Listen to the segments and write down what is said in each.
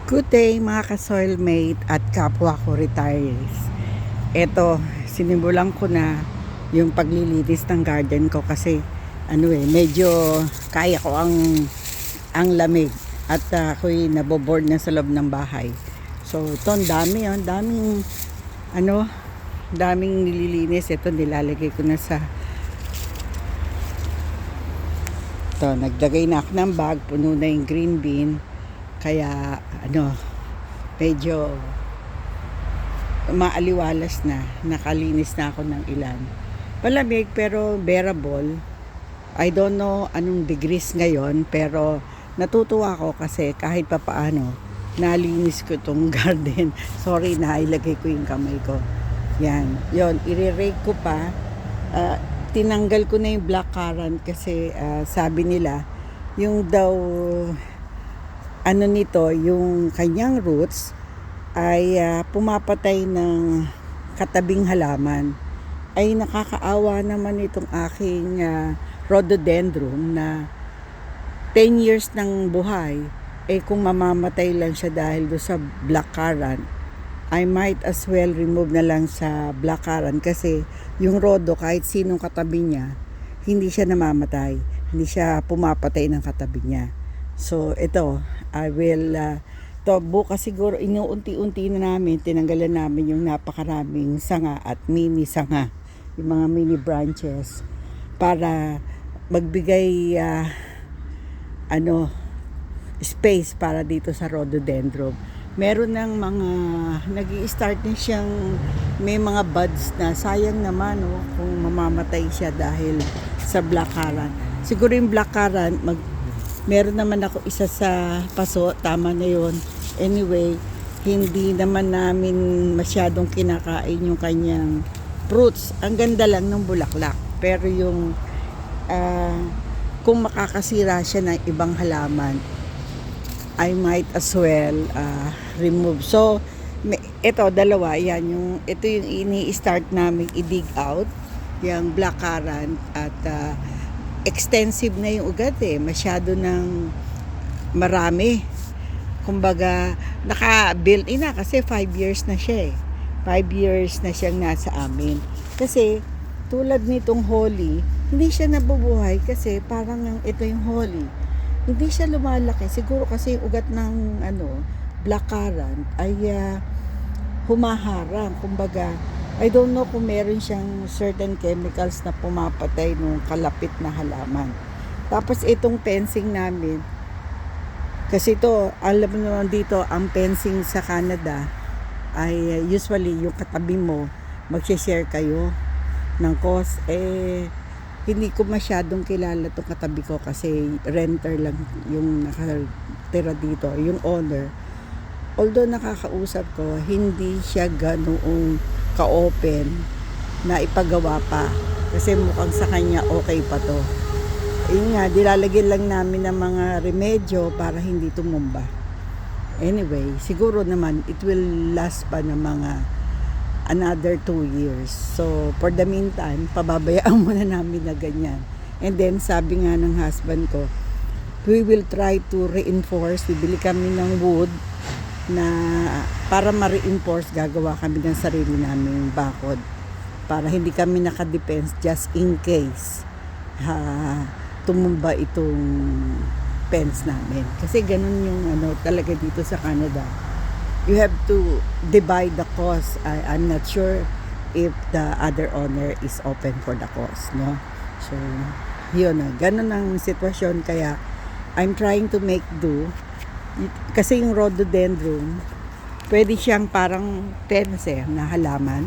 Good day mga ka-soilmate at kapwa ko retirees. Eto, sinimulan ko na yung paglilinis ng garden ko kasi medyo kaya ko ang lamig at ako'y naboboard na sa loob ng bahay. So, ito ang dami, daming nililinis. Ito nilalagay ko na sa nagdagay na ako ng bag, puno na yung green bean. Kaya medyo maaliwalas na, nakalinis na ako ng ilan. Palamig pero bearable. I don't know anong degrees ngayon pero natutuwa ako kasi kahit papaano nalinis ko itong garden. Sorry na ilagay ko yung kamay ko. Yan, yon i-rake ko pa. Tinanggal ko na yung blackcurrant kasi sabi nila yung daw nito, yung kanyang roots ay pumapatay ng katabing halaman. Ay nakakaawa naman itong aking rhododendron na 10 years ng buhay. Kung mamamatay lang siya dahil do sa blackcurrant, I might as well remove na lang sa blackcurrant kasi yung rhodo kahit sinong katabi niya, hindi siya namamatay. Hindi siya pumapatay ng katabi niya. So ito, I will bukas siguro inuunti-unti na namin, tinanggalan namin yung napakaraming sanga at mini sanga, yung mga mini branches para magbigay space para dito sa rhododendron. Meron ng mga nag-i-start na siyang may mga buds na sayang naman kung mamamatay siya dahil sa blackcurrant. Siguro yung blackcurrant meron naman ako isa sa paso, tama na yon. Anyway, hindi naman namin masyadong kinakain yung kanyang fruits. Ang ganda lang ng bulaklak. Pero yung kung makakasira siya ng ibang halaman, I might as well remove. So, ito dalawa, ito yung ini-start namin i-dig out, yung blackcurrant at extensive na yung ugat masyado ng marami. Kumbaga, naka-built in na kasi 5 years na siya 5 years na siyang nasa amin. Kasi, tulad nitong holly, hindi siya nabubuhay kasi parang ito yung holly. Hindi siya lumalaki. Siguro kasi yung ugat ng blackcurrant ay humaharang. Kumbaga, I don't know kung meron siyang certain chemicals na pumapatay nung kalapit na halaman. Tapos itong fencing namin, kasi ito, alam mo naman dito, ang fencing sa Canada ay usually yung katabi mo, mag-share kayo ng cost. Hindi ko masyadong kilala itong katabi ko kasi renter lang yung nakatira dito, yung owner. Although nakakausap ko, hindi siya ganoong ka-open na ipagawa pa kasi mukhang sa kanya okay pa to. Yun nga, dilalagyan lang namin ng mga remedyo para hindi tumumba. Anyway, siguro naman it will last pa ng mga another 2 years. So for the meantime, pababayaan muna namin na ganyan. And then sabi nga ng husband ko, we will try to reinforce. Bibili kami ng wood na para ma-reinforce, gagawa kami ng sarili naming bakod para hindi kami naka-depends just in case tumumba itong fence namin. Kasi ganun yung talaga dito sa Canada. You have to divide the cost. I'm not sure if the other owner is open for the cost, no? So, yun ganun ang sitwasyon kaya I'm trying to make do. Kasi yung rhododendron, pwede siyang parang fence na halaman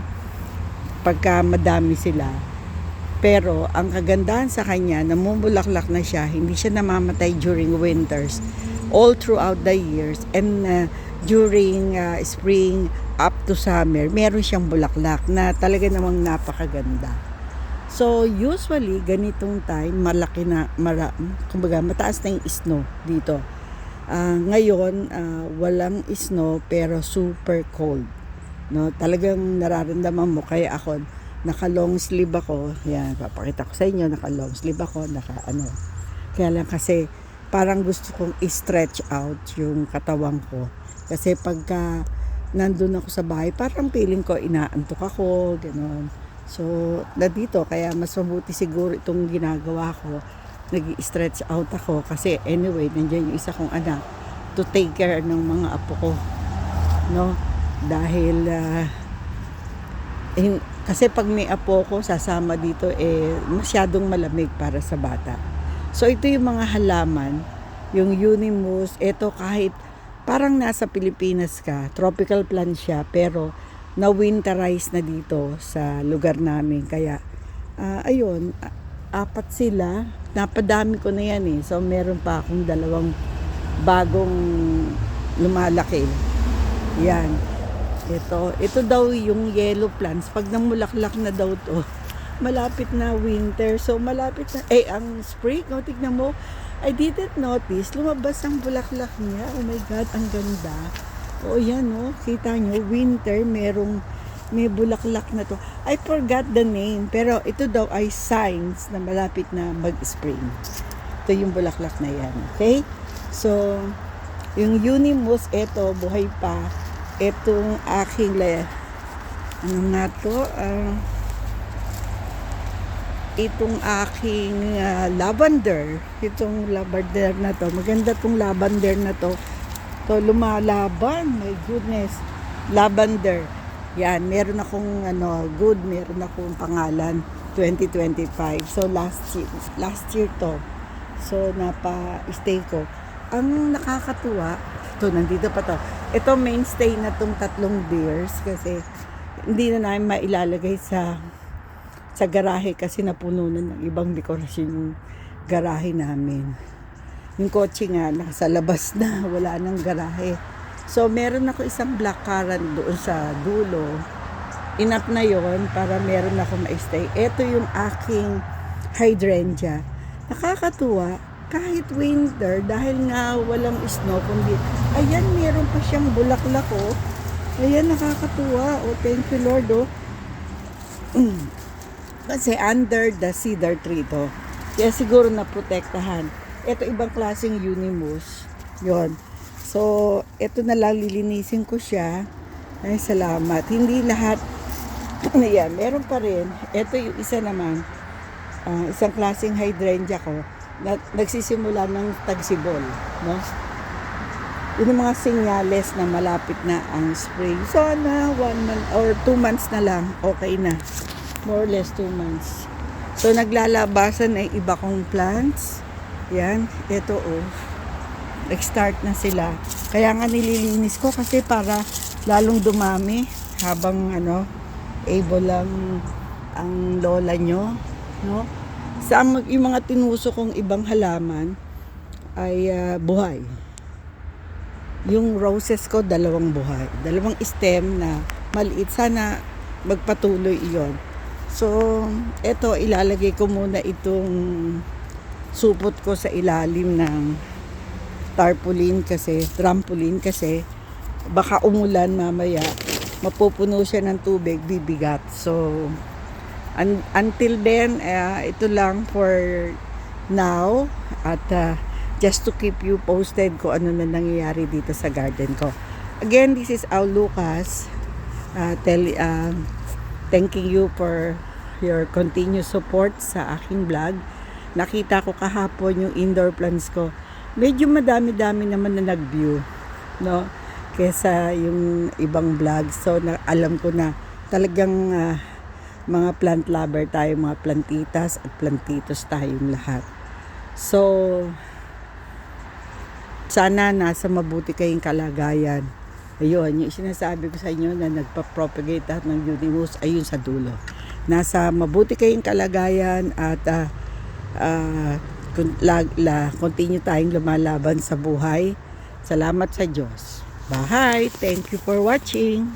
pagka madami sila. Pero ang kagandahan sa kanya, namumulaklak na siya, hindi siya namamatay during winters, all throughout the years, and during spring up to summer, meron siyang bulaklak na talaga namang napakaganda. So usually ganitong time, malaki na, kumbaga mataas na yung snow dito. Ngayon, walang snow pero super cold. No? Talagang nararamdaman mo. Kaya ako, naka-long sleeve ako. Yan, papakita ko sa inyo, naka-long sleeve ako. Kaya lang kasi parang gusto kong i-stretch out yung katawan ko. Kasi pagka nandun ako sa bahay, parang feeling ko inaantok ako, gano'n. So, dito, kaya mas mabuti siguro itong ginagawa ko. Nag-i-stretch out ako kasi anyway, nandiyan yung isa kong anak to take care ng mga apo ko. No? Dahil, kasi pag may apo ko, sasama dito, masyadong malamig para sa bata. So, ito yung mga halaman, yung Unimus, ito kahit parang nasa Pilipinas ka, tropical plant siya, pero na-winterize na dito sa lugar namin. Kaya, ayun, 4 sila, napadami ko na yan So, meron pa akong 2 bagong lumalaki. Yan. Ito daw yung yellow plants. Pag namulaklak na daw to, malapit na winter. So, malapit na, ang spring. Tignan mo, I didn't notice, lumabas ang bulaklak niya. Oh my God, ang ganda. Yan kita nyo, winter, may bulaklak na to. I forgot the name, pero ito daw ay signs na malapit na mag-spring. Ito yung bulaklak na yan, okay? So, yung Unimus, ito, buhay pa. Itong aking, itong aking lavender. Itong lavender na to. Maganda tong lavender na to. To lumalaban. My goodness. Lavender. Yan. Meron akong meron akong pangalan. 2025. So last year to. So napa-stay ko. Ang nakakatuwa, nandito pa to. Ito mainstay na tong 3 beers kasi hindi na namin mailalagay sa garahe kasi napuno na ng ibang dekorasyon yung garahe namin. Yung kotse nga nasa labas na, wala nang garahe. So meron ako isang blackcurrant doon sa dulo. Enough na yon para meron ako ma-stay. Ito yung aking hydrangea. Nakakatuwa kahit winter dahil nga walang snow kundi ayan, meron pa siyang bulaklak Ayan, nakakatuwa. Thank you Lord Kasi under the cedar tree to. Kaya siguro naprotektahan. Ito ibang klaseng Unimus. Yon. So, ito na lang lilinisin ko siya. Ay, salamat. Hindi lahat. Ayan, meron pa rin. Ito yung isa naman. Isang klaseng hydrangea ko. Nagsisimula ng tagsibol. No? Yun yung mga senyales na malapit na ang spring. Sana 1 month or 2 months na lang. Okay na. More or less 2 months. So, naglalabasan ay iba kong plants. Yan. Ito nag-start na sila. Kaya nga nililinis ko kasi para lalong dumami habang able lang ang lola nyo. No? Yung mga tinuso kong ibang halaman ay buhay. Yung roses ko, 2 buhay. 2 stem na maliit. Sana magpatuloy iyon. So, eto ilalagay ko muna itong supot ko sa ilalim ng trampoline kasi baka umulan mamaya, mapupuno siya ng tubig, bibigat. So, until then, ito lang for now at just to keep you posted kung ano na nangyayari dito sa garden ko. Again, this is Al Lucas. Thanking you for your continuous support sa aking vlog. Nakita ko kahapon yung indoor plants ko. Medyo madami-dami naman na nag-view, no? Kesa yung ibang vlog. So, alam ko na talagang mga plant lover tayo, mga plantitas at plantitos tayong lahat. So, sana nasa mabuti kayong kalagayan. Ayun, yung sinasabi ko sa inyo na nagpa-propagate lahat ng Unimus, ayun sa dulo. Nasa mabuti kayong kalagayan at continue tayong lumalaban sa buhay. Salamat sa Diyos. Bye! Thank you for watching.